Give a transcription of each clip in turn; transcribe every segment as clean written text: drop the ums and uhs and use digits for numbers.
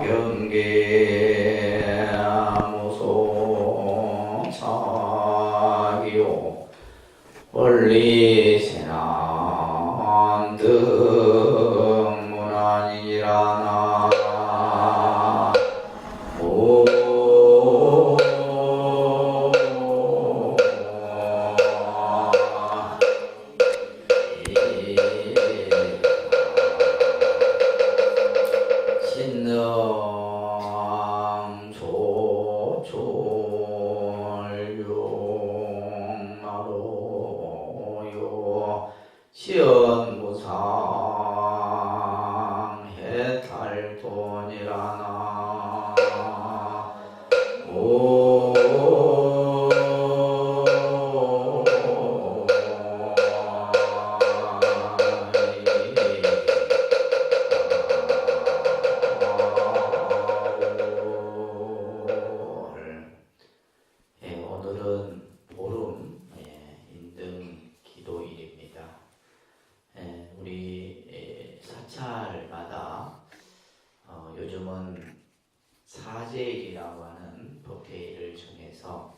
경계 무소 차기요 원리세난 등문안이라나 신능조졸용나로요 시연무상 해탈돈이라나 오늘은 보름 인등 기도일입니다. 우리 사찰마다 요즘은 사제일이라고 하는 법회를 정해서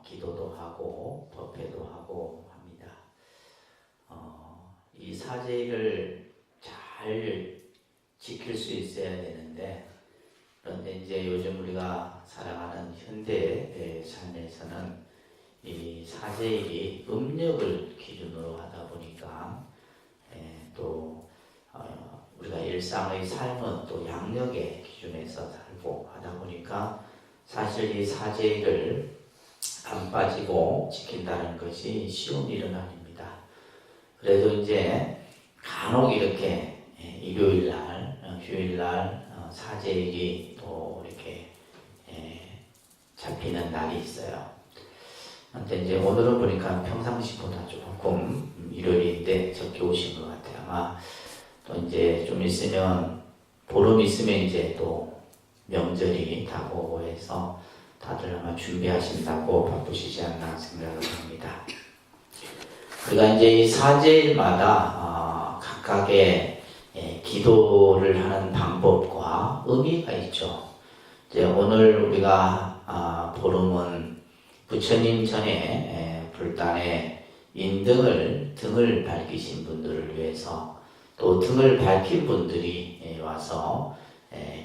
기도도 하고 법회도 하고 합니다. 이 사제일을 잘 지킬 수 있어야 되는데, 그런데 이제 요즘 우리가 살아가는 현대 삶에서는 이 사제일이 음력을 기준으로 하다 보니까 또 우리가 일상의 삶은 또 양력의 기준에서 살고 하다 보니까 사실 이 사제일을 안 빠지고 지킨다는 것이 쉬운 일은 아닙니다. 그래도 이제 간혹 이렇게 일요일날, 휴일날 사제일이 또 이렇게 잡히는 날이 있어요. 근데 이제 오늘은 보니까 평상시보다 조금 일요일인데 적게 오신 것 같아요. 아마 또 이제 좀 있으면 보름 있으면 이제 또 명절이 다가오고 해서 다들 아마 준비하신다고 바쁘시지 않나 생각을 합니다. 우리가 이제 이 사제일마다 각각의 기도를 하는 방법과 의미가 있죠. 이제 오늘 우리가 보름은 부처님 전에 불단에 등을 밝히신 분들을 위해서 또 등을 밝힌 분들이 와서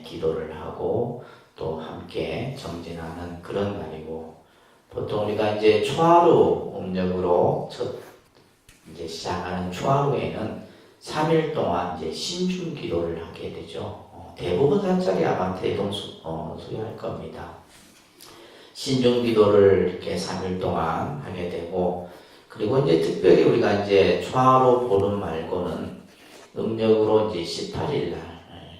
기도를 하고 또 함께 정진하는 그런 날이고, 보통 우리가 이제 초하루 음력으로 첫 이제 시작하는 초하루에는 3일 동안 이제 신중 기도를 하게 되죠. 대부분 사찰이 아마 대동소이할 겁니다. 신중 기도를 이렇게 3일 동안 하게 되고, 그리고 이제 특별히 우리가 이제 초하루 보름 말고는 음력으로 이제 18일 날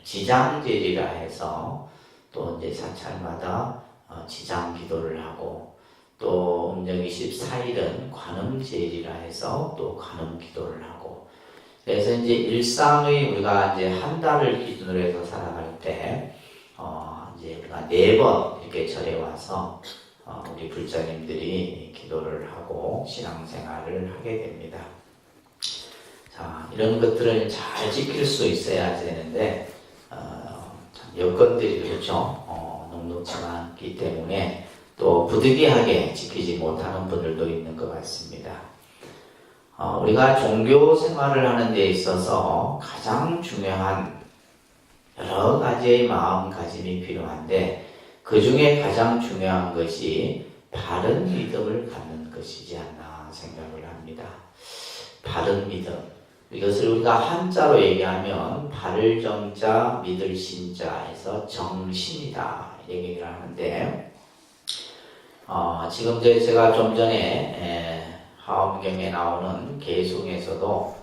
지장제리라 해서 또 이제 사찰마다 지장 기도를 하고, 또 음력 24일은 관음제리라 해서 또 관음 기도를 하고, 그래서 이제 일상의 우리가 이제 한 달을 기준으로 해서 살아갈 때 이제 우리가 4번 이렇게 절에 와서 우리 불자님들이 기도를 하고 신앙생활을 하게 됩니다. 자, 이런 것들을 잘 지킬 수 있어야 되는데 여건들이 그렇죠. 녹록지 않기 때문에 또 부득이하게 지키지 못하는 분들도 있는 것 같습니다. 우리가 종교 생활을 하는 데 있어서 가장 중요한 여러 가지의 마음가짐이 필요한데, 그 중에 가장 중요한 것이 바른 믿음을 갖는 것이지 않나 생각을 합니다. 바른 믿음. 이것을 우리가 한자로 얘기하면 바를 정자 믿을 신자에서 정신이다 얘기를 하는데, 지금 제가 좀 전에 하엄경에 나오는 계승에서도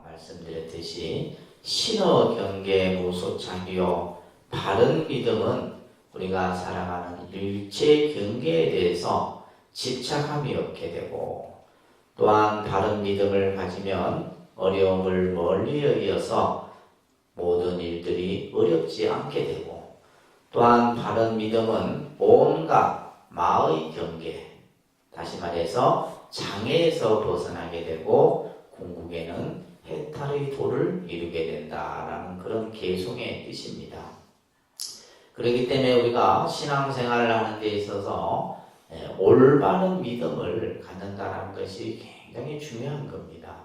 말씀드렸듯이 신어 경계 무소착이요, 바른 믿음은 우리가 살아가는 일체 경계에 대해서 집착함이 없게 되고, 또한 바른 믿음을 가지면 어려움을 멀리 여기어서 모든 일들이 어렵지 않게 되고, 또한 바른 믿음은 온갖 마의 경계, 다시 말해서 장애에서 벗어나게 되고 궁극에는 해탈의 도를 이루게 된다. 계송의 뜻입니다. 그렇기 때문에 우리가 신앙생활을 하는 데 있어서 올바른 믿음을 갖는다는 것이 굉장히 중요한 겁니다.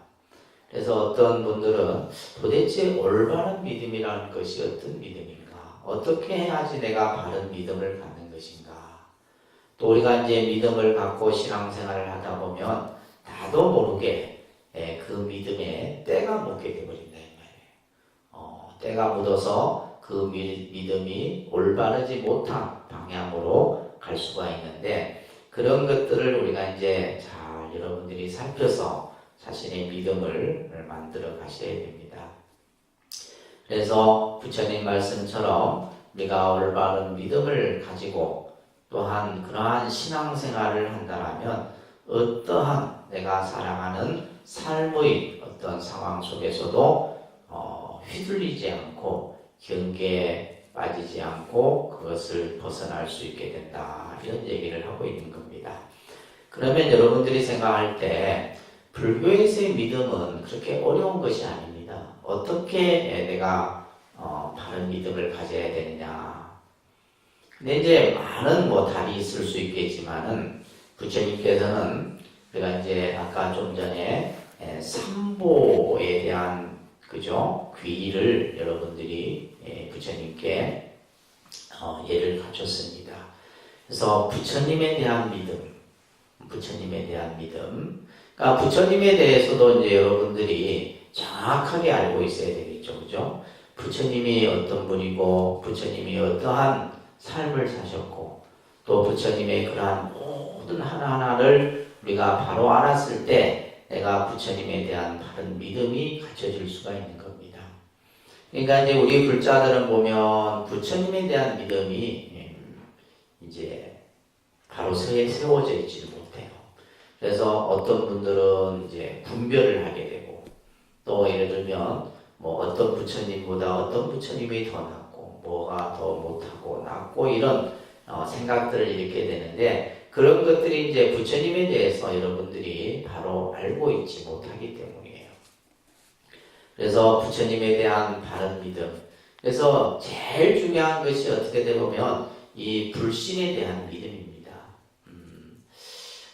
그래서 어떤 분들은 도대체 올바른 믿음이라는 것이 어떤 믿음인가? 어떻게 해야지 내가 바른 믿음을 갖는 것인가? 또 우리가 이제 믿음을 갖고 신앙생활을 하다 보면 나도 모르게 그 믿음에 때가 묻게 되어버린다 이 말이에요. 때가 묻어서 그 믿음이 올바르지 못한 방향으로 갈 수가 있는데 그런 것들을 우리가 이제 잘 여러분들이 살펴서 자신의 믿음을 만들어 가셔야 됩니다. 그래서 부처님 말씀처럼 우리가 올바른 믿음을 가지고 또한 그러한 신앙생활을 한다면 어떠한 내가 살아가는 삶의 어떤 상황 속에서도 휘둘리지 않고 경계에 빠지지 않고 그것을 벗어날 수 있게 된다. 이런 얘기를 하고 있는 겁니다. 그러면 여러분들이 생각할 때 불교에서의 믿음은 그렇게 어려운 것이 아닙니다. 어떻게 내가 바른 믿음을 가져야 되느냐. 근데 이제 많은 답이 있을 수 있겠지만은 부처님께서는 우리가 이제 아까 좀 전에 삼보에 대한 그죠 귀의를 여러분들이 부처님께 예를 갖췄습니다. 그래서 부처님에 대한 믿음, 그러니까 부처님에 대해서도 이제 여러분들이 정확하게 알고 있어야 되겠죠, 그죠? 부처님이 어떤 분이고, 부처님이 어떠한 삶을 사셨고, 또 부처님의 그러한 모든 하나하나를 우리가 바로 알았을 때, 내가 부처님에 대한 바른 믿음이 갖춰질 수가 있는 겁니다. 그러니까 이제 우리 불자들은 보면 부처님에 대한 믿음이 이제 바로 세워져 있지 못해요. 그래서 어떤 분들은 이제 분별을 하게 되고 또 예를 들면 어떤 부처님보다 어떤 부처님이 더 낫고 뭐가 더 못하고 낫고 이런 생각들을 일으키게 되는데 그런 것들이 이제 부처님에 대해서 여러분들이 바로 알고 있지 못하기 때문이에요. 그래서 부처님에 대한 바른 믿음. 그래서 제일 중요한 것이 어떻게 되면 이 불신에 대한 믿음입니다.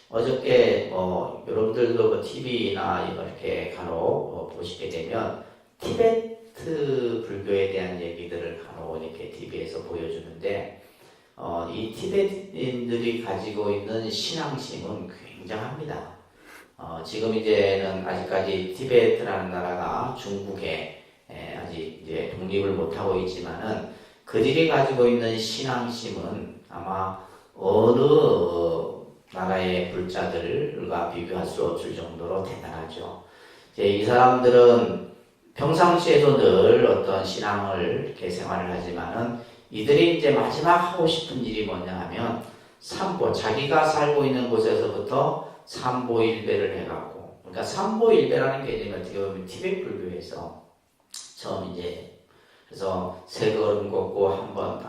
어저께 여러분들도 TV나 이렇게 간혹 보시게 되면 티베트 불교에 대한 얘기들을 간혹 이렇게 TV에서 보여주는데 이 티베트인들이 가지고 있는 신앙심은 굉장합니다. 지금 이제는 아직까지 티베트라는 나라가 중국에 아직 이제 독립을 못하고 있지만은 그들이 가지고 있는 신앙심은 아마 어느 나라의 불자들과 비교할 수 없을 정도로 대단하죠. 이제 이 사람들은 평상시에도 늘 어떤 신앙을 이렇게 생활을 하지만은 이들이 이제 마지막 하고 싶은 일이 뭐냐 하면 삼보, 자기가 살고 있는 곳에서부터 삼보일배를 해갖고, 그러니까 삼보일배라는 개념이 어떻게 보면 티베트 불교에서 처음 이제 그래서 세 걸음 걷고 한 번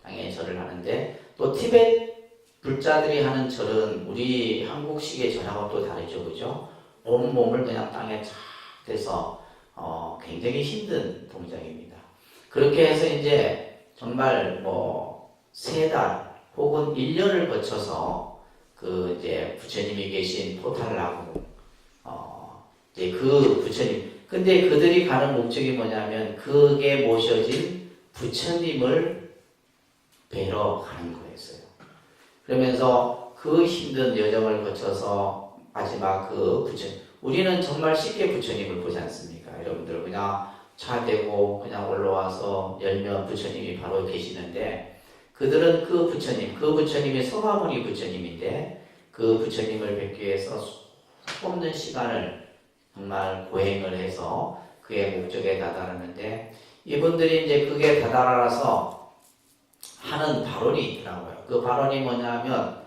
땅에 절을 하는데 또 티베트 불자들이 하는 절은 우리 한국식의 절하고 또 다르죠, 그죠? 온몸을 그냥 땅에 착 대서 굉장히 힘든 동작입니다. 그렇게 해서 이제 정말 3달 혹은 1년을 거쳐서 그 이제 부처님이 계신 포탈라고 이제 그 부처님 근데 그들이 가는 목적이 뭐냐면 그게 모셔진 부처님을 뵈러 가는 거였어요. 그러면서 그 힘든 여정을 거쳐서 마지막 그 부처님, 우리는 정말 쉽게 부처님을 보지 않습니까? 여러분들 그냥 차 대고 그냥 올라와서 열면 부처님이 바로 계시는데 그들은 그 부처님이 소마무니 부처님인데 그 부처님을 뵙기 위해서 수없는 시간을 정말 고행을 해서 그의 목적에 다다르는데 이분들이 이제 그게 다다라서 하는 발언이 있더라고요. 그 발언이 뭐냐면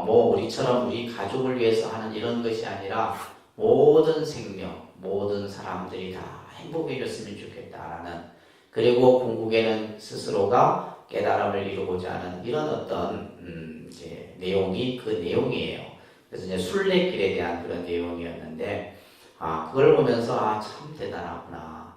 우리처럼 우리 가족을 위해서 하는 이런 것이 아니라 모든 생명, 모든 사람들이 다 행복해졌으면 좋겠다라는 그리고 궁극에는 스스로가 깨달음을 이루고자 하는 이런 어떤 이제 내용이 그 내용이에요. 그래서 이제 순례길에 대한 그런 내용이었는데 그걸 보면서 참 대단하구나.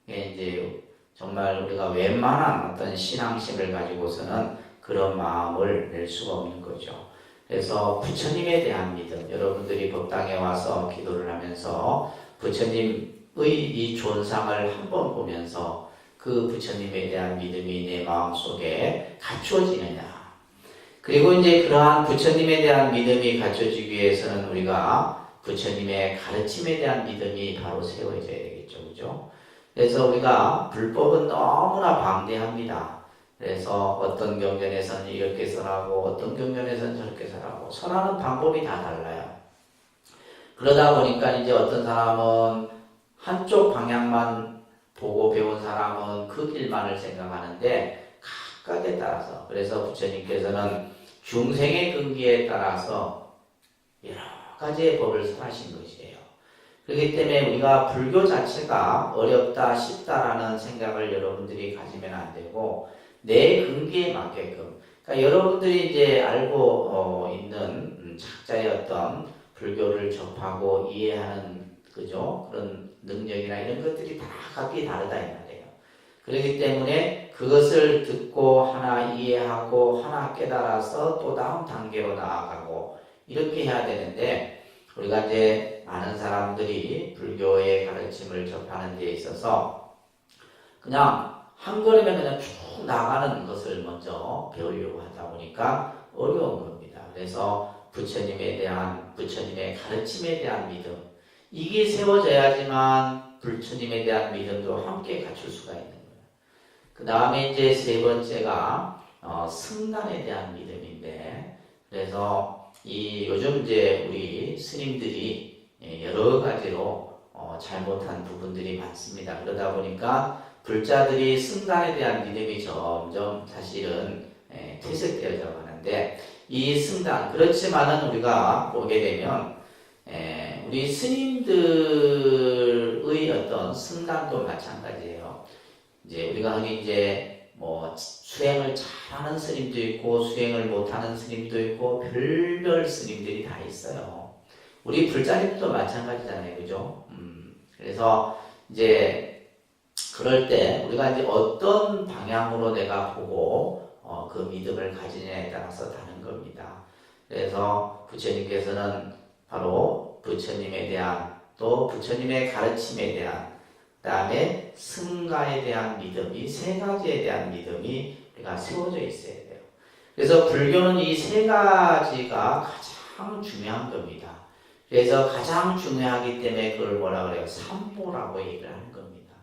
이제 정말 우리가 웬만한 어떤 신앙심을 가지고서는 그런 마음을 낼 수가 없는 거죠. 그래서 부처님에 대한 믿음, 여러분들이 법당에 와서 기도를 하면서 부처님의 이 존상을 한번 보면서 그 부처님에 대한 믿음이 내 마음속에 갖추어지느냐. 그리고 이제 그러한 부처님에 대한 믿음이 갖춰지기 위해서는 우리가 부처님의 가르침에 대한 믿음이 바로 세워져야 되겠죠. 그죠? 그래서 우리가 불법은 너무나 방대합니다. 그래서 어떤 경전에서는 이렇게 설하고 어떤 경전에서는 저렇게 설하고 설하는 방법이 다 달라요. 그러다 보니까 이제 어떤 사람은 한쪽 방향만 보고 배운 사람은 그 길만을 생각하는데 각각에 따라서 그래서 부처님께서는 중생의 근기에 따라서 여러 가지의 법을 설하신 것이에요. 그렇기 때문에 우리가 불교 자체가 어렵다 쉽다라는 생각을 여러분들이 가지면 안 되고 내 근기에 맞게끔 그러니까 여러분들이 이제 알고 있는 작자의 어떤 불교를 접하고 이해하는 그죠? 그런 능력이나 이런 것들이 다 각기 다르다 이 말이에요. 그렇기 때문에 그것을 듣고 하나 이해하고 하나 깨달아서 또 다음 단계로 나아가고 이렇게 해야 되는데 우리가 이제 많은 사람들이 불교의 가르침을 접하는 데 있어서 그냥 한 걸음에 그냥 쭉 나가는 것을 먼저 배우려고 하다 보니까 어려운 겁니다. 그래서 부처님의 가르침에 대한 믿음 이게 세워져야지만 부처님에 대한 믿음도 함께 갖출 수가 있는 거예요. 그 다음에 이제 세 번째가 승단에 대한 믿음인데 그래서 이 요즘 이제 우리 스님들이 여러 가지로 잘못한 부분들이 많습니다. 그러다 보니까 불자들이 승단에 대한 믿음이 점점 사실은 퇴색되어져 가는데 이 승단 그렇지만은 우리가 보게 되면 우리 스님들의 어떤 승단도 마찬가지예요. 이제 우리가 흔히 이제 뭐 수행을 잘하는 스님도 있고 수행을 못하는 스님도 있고 별별 스님들이 다 있어요. 우리 불자님도 마찬가지잖아요, 그죠? 그래서 이제 그럴 때 우리가 이제 어떤 방향으로 내가 보고 그 믿음을 가지냐에 따라서 다른 겁니다. 그래서 부처님께서는 바로 부처님에 대한 또 부처님의 가르침에 대한 그 다음에 승가에 대한 믿음 이 세 가지에 대한 믿음이 우리가 세워져 있어야 돼요. 그래서 불교는 이 세 가지가 가장 중요한 겁니다. 그래서 가장 중요하기 때문에 그걸 뭐라 그래요? 삼보라고 얘기를 하는 겁니다.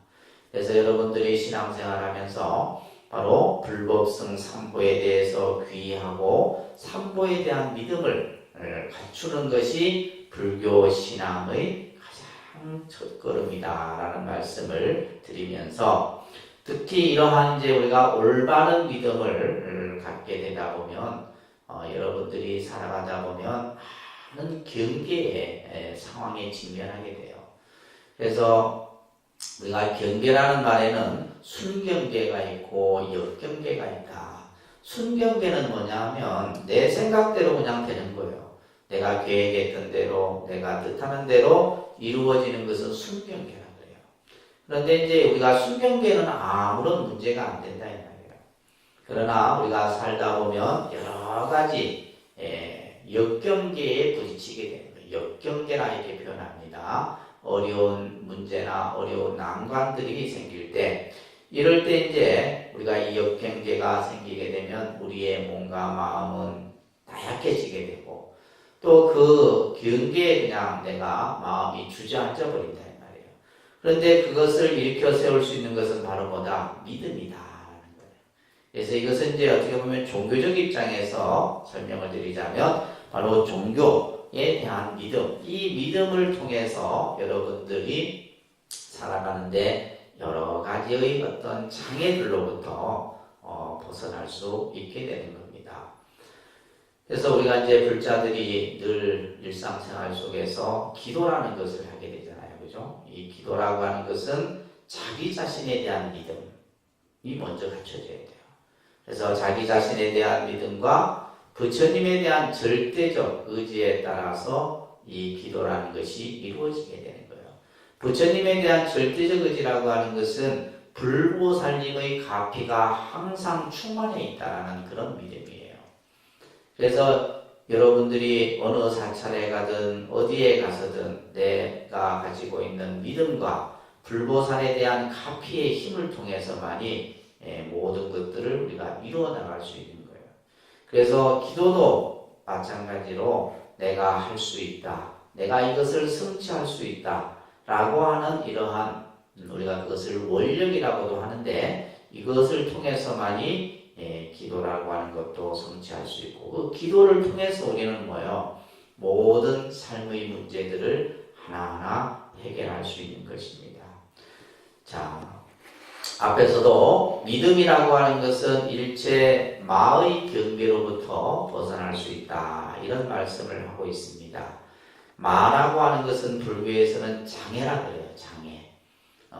그래서 여러분들이 신앙생활 하면서 바로 불법성 삼보에 대해서 귀의하고 삼보에 대한 믿음을 갖추는 것이 불교 신앙의 가장 첫걸음이다라는 말씀을 드리면서 특히 이러한 이제 우리가 올바른 믿음을 갖게 되다 보면 여러분들이 살아가다 보면 많은 경계의 상황에 직면하게 돼요. 그래서 우리가 경계라는 말에는 순경계가 있고 역경계가 있다. 순경계는 뭐냐면 내 생각대로 그냥 되는 거예요. 내가 계획했던 대로 내가 뜻하는 대로 이루어지는 것은 순경계라고 해요. 그런데 이제 우리가 순경계는 아무런 문제가 안 된다 이 말이에요. 그러나 우리가 살다 보면 여러 가지 역경계에 부딪히게 되는 거예요. 역경계라 이렇게 표현합니다. 어려운 문제나 어려운 난관들이 생길 때 이럴 때 이제 우리가 이 역경계가 생기게 되면 우리의 몸과 마음은 나약해지게 되고 또 그 경계에 그냥 내가 마음이 주저앉아 버린다 이 말이에요. 그런데 그것을 일으켜 세울 수 있는 것은 바로 뭐다? 믿음이다 라는 거예요. 그래서 이것은 이제 어떻게 보면 종교적 입장에서 설명을 드리자면 바로 종교에 대한 믿음, 이 믿음을 통해서 여러분들이 살아가는데 여러 가지의 어떤 장애들로부터 벗어날 수 있게 되는 겁니다. 그래서 우리가 이제 불자들이 늘 일상생활 속에서 기도라는 것을 하게 되잖아요. 그죠? 이 기도라고 하는 것은 자기 자신에 대한 믿음이 먼저 갖춰져야 돼요. 그래서 자기 자신에 대한 믿음과 부처님에 대한 절대적 의지에 따라서 이 기도라는 것이 이루어지게 되는 거예요. 부처님에 대한 절대적 의지라고 하는 것은 불보살님의 가피가 항상 충만해 있다라는 그런 믿음이에요. 그래서 여러분들이 어느 사찰에 가든 어디에 가서든 내가 가지고 있는 믿음과 불보살에 대한 가피의 힘을 통해서만이 모든 것들을 우리가 이루어 나갈 수 있는 거예요. 그래서 기도도 마찬가지로 내가 할 수 있다, 내가 이것을 성취할 수 있다 라고 하는 이러한 우리가 그것을 원력이라고도 하는데 이것을 통해서만이 기도라고 하는 것도 성취할 수 있고 그 기도를 통해서 우리는 뭐예요? 모든 삶의 문제들을 하나하나 해결할 수 있는 것입니다. 자, 앞에서도 믿음이라고 하는 것은 일체 마의 경계로부터 벗어날 수 있다 이런 말씀을 하고 있습니다. 마라고 하는 것은 불교에서는 장애라 그래요. 장애.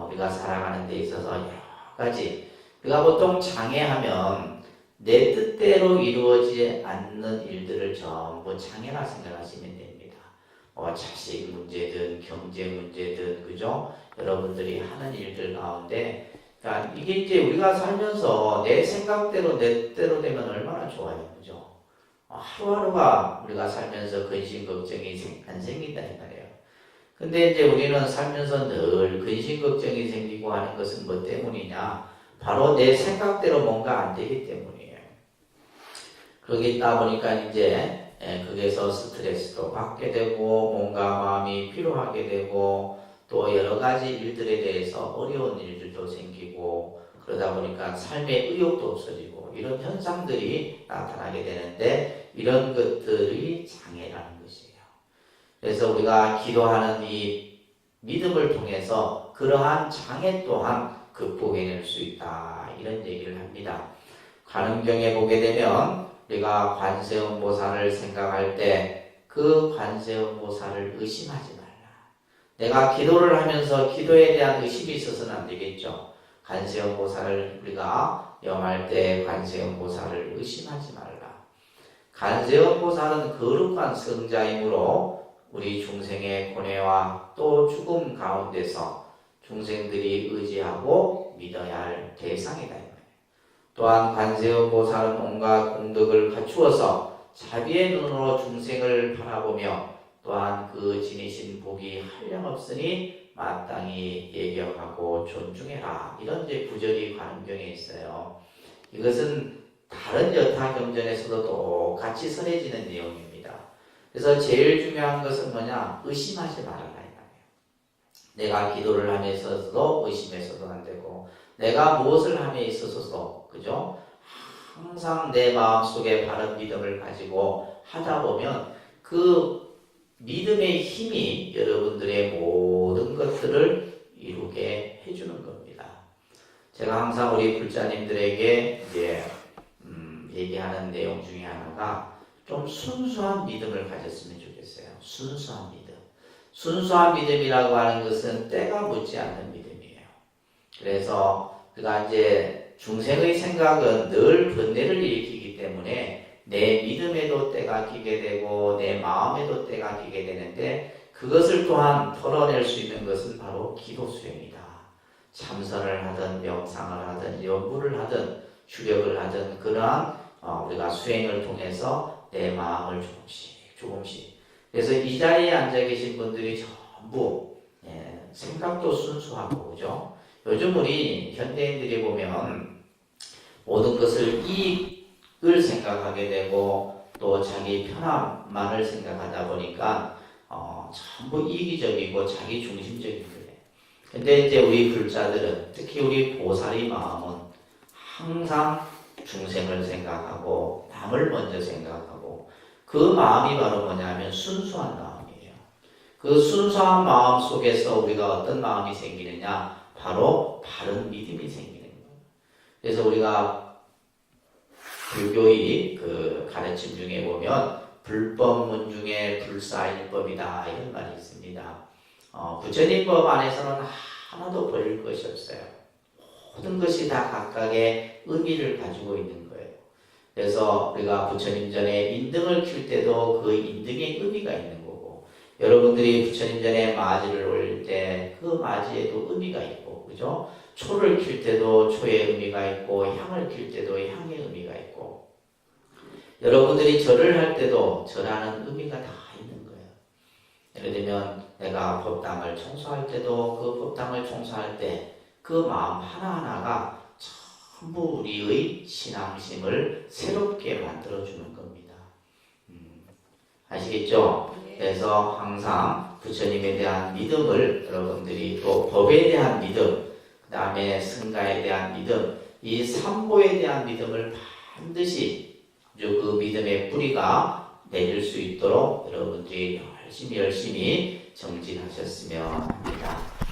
우리가 살아가는 데 있어서 여러 가지 우리가 보통 장애하면 내 뜻대로 이루어지지 않는 일들을 전부 장애라 생각하시면 됩니다. 자식 문제든 경제 문제든 그죠? 여러분들이 하는 일들 가운데 이게 이제 우리가 살면서 내 생각대로 내 뜻대로 되면 얼마나 좋아요. 그죠? 하루하루가 우리가 살면서 근심 걱정이 안 생긴다는 말이에요. 근데 이제 우리는 살면서 늘 근심 걱정이 생기고 하는 것은 뭐 때문이냐? 바로 내 생각대로 뭔가 안 되기 때문이에요. 그러다 보니까 이제 거기에서 스트레스도 받게 되고 뭔가 마음이 피로하게 되고 또 여러 가지 일들에 대해서 어려운 일들도 생기고 그러다 보니까 삶의 의욕도 없어지고 이런 현상들이 나타나게 되는데 이런 것들이 장애라는 것이에요. 그래서 우리가 기도하는 이 믿음을 통해서 그러한 장애 또한 극복해낼 수 있다 이런 얘기를 합니다. 관음경에 보게 되면 우리가 관세음보살을 생각할 때 그 관세음보살을 의심하지 말라. 내가 기도를 하면서 기도에 대한 의심이 있어서는 안 되겠죠. 관세음보살을 우리가 염할 때 관세음보살을 의심하지 말라. 관세음보살은 거룩한 성자이므로 우리 중생의 고뇌와 또 죽음 가운데서 중생들이 의지하고 믿어야 할 대상이다. 또한 관세음보살은 온갖 공덕을 갖추어서 자비의 눈으로 중생을 바라보며 또한 그 지니신 복이 한량없으니 마땅히 예경하고 존중해라. 이런 이제 구절이 관음경에 있어요. 이것은 다른 여타 경전에서도 똑같이 선해지는 내용입니다. 그래서 제일 중요한 것은 뭐냐? 의심하지 말아라. 내가 기도를 함에 있어서도 의심해서도 안 되고 내가 무엇을 함에 있어서도 그죠? 항상 내 마음속에 바른 믿음을 가지고 하다 보면 그 믿음의 힘이 여러분들의 모든 것들을 이루게 해주는 겁니다. 제가 항상 우리 불자님들에게 이제 얘기하는 내용 중에 하나가 좀 순수한 믿음을 가졌으면 좋겠어요. 순수한 믿음. 순수한 믿음이라고 하는 것은 때가 묻지 않는 믿음이에요. 그래서 우리가 이제 중생의 생각은 늘 번뇌를 일으키기 때문에 내 믿음에도 때가 끼게 되고 내 마음에도 때가 끼게 되는데 그것을 또한 털어낼 수 있는 것은 바로 기도 수행이다. 참선을 하든 명상을 하든 연구를 하든 주력을 하든 그러한 우리가 수행을 통해서 내 마음을 조금씩 그래서 이 자리에 앉아 계신 분들이 전부 생각도 순수하고 그죠? 요즘 우리 현대인들이 보면 모든 것을 이익을 생각하게 되고 또 자기 편함만을 생각하다 보니까 전부 이기적이고 자기 중심적인 거예요. 근데 이제 우리 불자들은 특히 우리 보살의 마음은 항상 중생을 생각하고 남을 먼저 생각하고 그 마음이 바로 뭐냐면 순수한 마음이에요. 그 순수한 마음 속에서 우리가 어떤 마음이 생기느냐? 바로 바른 믿음이 생기는 거예요. 그래서 우리가 불교의 그 가르침 중에 보면 불법문 중에 불사일법이다 이런 말이 있습니다. 부처님법 안에서는 하나도 버릴 것이 없어요. 모든 것이 다 각각의 의미를 가지고 있는 거예요. 그래서 우리가 부처님 전에 인등을 킬 때도 그 인등의 의미가 있는 거고 여러분들이 부처님 전에 맞이를 올릴 때 그 맞이에도 의미가 있고, 그죠? 초를 킬 때도 초의 의미가 있고, 향을 킬 때도 향의 의미가 있고, 여러분들이 절을 할 때도 절하는 의미가 다 있는 거예요. 예를 들면 내가 법당을 청소할 때도 그 법당을 청소할 때 그 마음 하나하나가 전부 우리의 신앙심을 새롭게 만들어주는 겁니다. 아시겠죠? 그래서 항상 부처님에 대한 믿음을 여러분들이 또 법에 대한 믿음, 그 다음에 승가에 대한 믿음, 이 삼보에 대한 믿음을 반드시 그 믿음의 뿌리가 내릴 수 있도록 여러분들이 열심히 정진하셨으면 합니다.